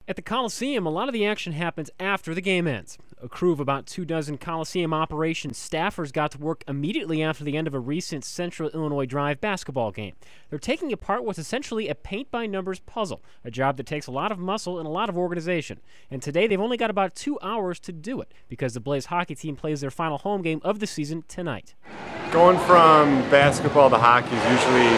At the Coliseum, a lot of the action happens after the game ends. A crew of about 24 Coliseum operations staffers got to work immediately after the end of a recent Central Illinois Drive basketball game. They're taking apart what's essentially a paint-by-numbers puzzle, a job that takes a lot of muscle and a lot of organization. And today they've only got about 2 hours to do it, because the Blaze hockey team plays their final home game of the season tonight. Going from basketball to hockey is usually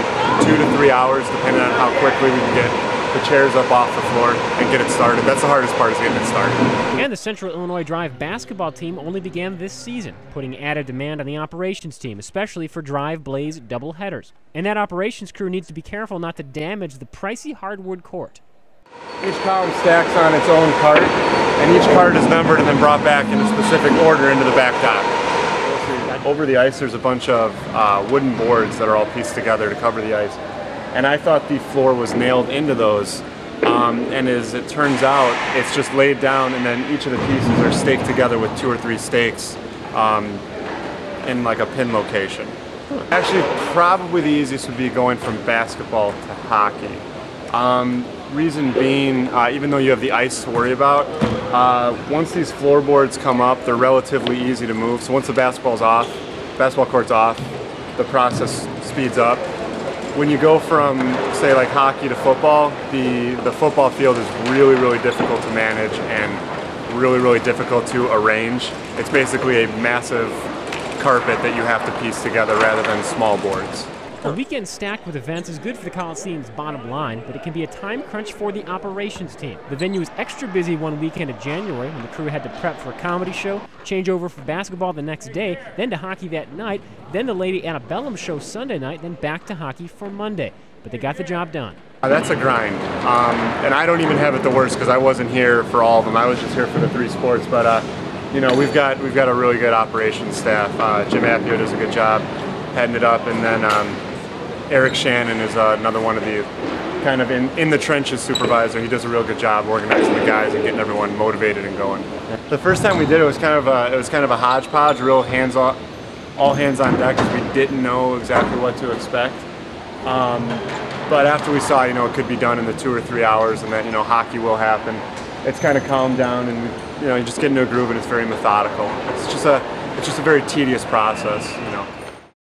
2 to 3 hours, depending on how quickly we can get the chairs up off the floor and get it started. That's the hardest part, is getting it started. And the Central Illinois Drive basketball team only began this season, putting added demand on the operations team, especially for Drive Blaze doubleheaders. And that operations crew needs to be careful not to damage the pricey hardwood court. Each column stacks on its own cart, and each cart is numbered and then brought back in a specific order into the back dock. Over the ice, there's a bunch of wooden boards that are all pieced together to cover the ice. And I thought the floor was nailed into those, and as it turns out, it's just laid down, and then each of the pieces are staked together with 2 or 3 stakes in like a pin location. Actually, probably the easiest would be going from basketball to hockey. Reason being, even though you have the ice to worry about, once these floorboards come up, they're relatively easy to move. So once the basketball court's off, the process speeds up. When you go from, say, like hockey to football, the football field is really, really difficult to manage and really, really difficult to arrange. It's basically a massive carpet that you have to piece together rather than small boards. A weekend stacked with events is good for the Coliseum's bottom line, but it can be a time crunch for the operations team. The venue was extra busy one weekend of January when the crew had to prep for a comedy show, change over for basketball the next day, then to hockey that night, then the Lady Antebellum show Sunday night, then back to hockey for Monday. But they got the job done. That's a grind, and I don't even have it the worst because I wasn't here for all of them. I was just here for the 3 sports, but you know, we've got a really good operations staff. Jim Appio does a good job heading it up, and then Eric Shannon is another one of the kind of in the trenches supervisor. He does a real good job organizing the guys and getting everyone motivated and going. The first time we did it was kind of a hodgepodge, real all hands on deck, because we didn't know exactly what to expect. But after we saw, you know, it could be done in the 2 or 3 hours, and that, you know, hockey will happen, it's kind of calmed down, and you know, you just get into a groove, and it's very methodical. It's just a very tedious process, you know.